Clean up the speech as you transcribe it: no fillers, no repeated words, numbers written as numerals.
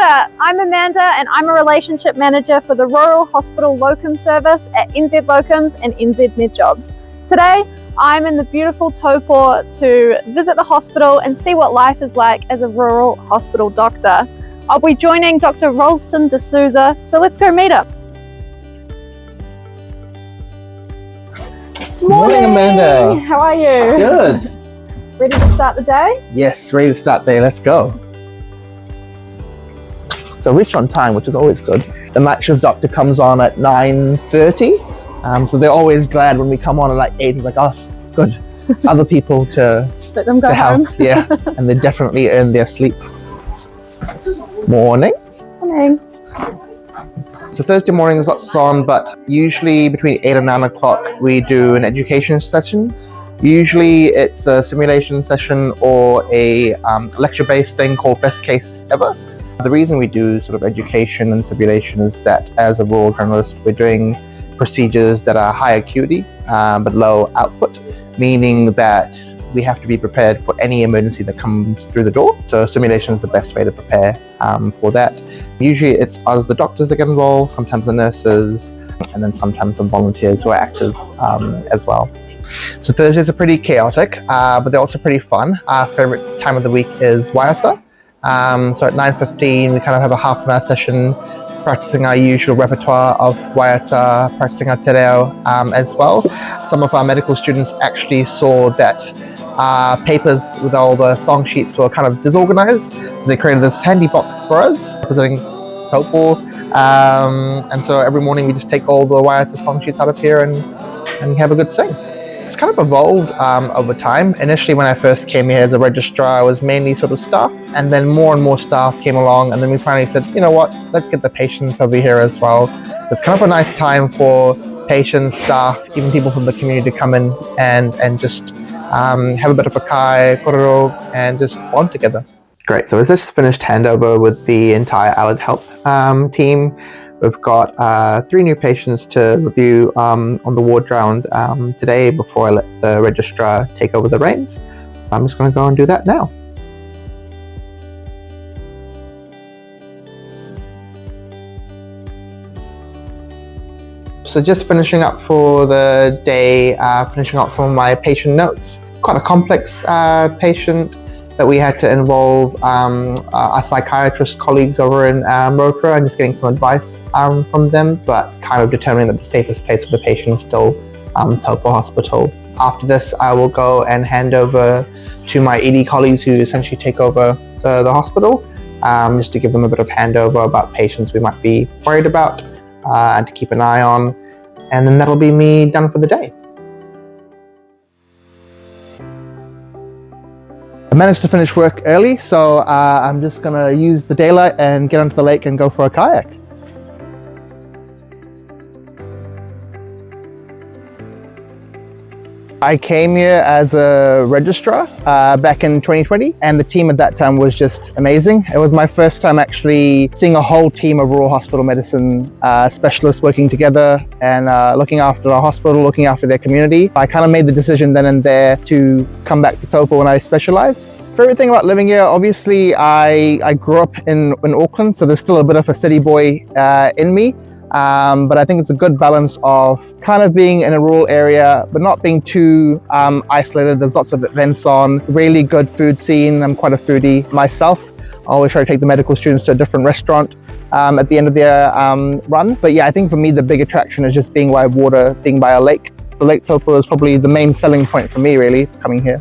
Kia, I'm Amanda and I'm a Relationship Manager for the Rural Hospital Locum Service at NZ Locums and NZ Midjobs. Today, I'm in the beautiful Taupō to visit the hospital and see what life is like as a rural hospital doctor. I'll be joining Dr. Ralston de Souza, so let's go meet her. Morning, Amanda. How are you? Good. Ready to start the day? Yes, ready to start the day. Let's go. So reached on time, which is always good. The night shift doctor comes on at 9:30. So they're always glad when we come on at like 8. It's like, oh, good. Other people to Let them go help. home. Yeah, and they definitely earn their sleep. Morning. Morning. So Thursday morning is lots on, but usually between 8 and 9 o'clock we do an education session. Usually it's a simulation session or a lecture-based thing called Best Case Ever. The reason we do sort of education and simulation is that as a rural journalist, we're doing procedures that are high acuity but low output, meaning that we have to be prepared for any emergency that comes through the door. So simulation is the best way to prepare for that. Usually it's us, the doctors, that get involved, sometimes the nurses, and then sometimes some volunteers who are actors as well. So Thursdays are pretty chaotic, but they're also pretty fun. Our favorite time of the week is waiata. So at 9:15, we kind of have a half an hour session practicing our usual repertoire of waiata, practicing our te reo as well. Some of our medical students actually saw that our papers with all the song sheets were kind of disorganized. So they created this handy box for us, representing Taupō. And so every morning we just take all the waiata song sheets out of here and have a good sing. It's kind of evolved over time. Initially, when I first came here as a registrar, I was mainly sort of staff, and then more and more staff came along, and then we finally said, you know what, let's get the patients over here as well. It's kind of a nice time for patients, staff, even people from the community to come in and just have a bit of a kai, kororo, and just bond together. Great, so it's just finished handover with the entire Allied Health team. We've got 3 new patients to review on the ward round today before I let the registrar take over the reins. So I'm just going to go and do that now. So just finishing up for the day, finishing up some of my patient notes. Quite a complex patient that we had to involve our psychiatrist colleagues over in Rotorua and just getting some advice from them, but kind of determining that the safest place for the patient is still Taupō Hospital. After this, I will go and hand over to my ED colleagues who essentially take over the hospital, just to give them a bit of handover about patients we might be worried about and to keep an eye on. And then that'll be me done for the day. I managed to finish work early, so I'm just gonna use the daylight and get onto the lake and go for a kayak. I came here as a registrar back in 2020, and the team at that time was just amazing. It was my first time actually seeing a whole team of rural hospital medicine specialists working together and looking after our hospital, looking after their community. I kind of made the decision then and there to come back to Taupō when I specialize. Favorite thing about living here, obviously I grew up in Auckland, so there's still a bit of a city boy in me. But I think it's a good balance of kind of being in a rural area, but not being too isolated. There's lots of events on, really good food scene. I'm quite a foodie myself. I always try to take the medical students to a different restaurant at the end of their run. But yeah, I think for me, the big attraction is just being by water, being by a lake. The Lake Taupō is probably the main selling point for me, really, coming here.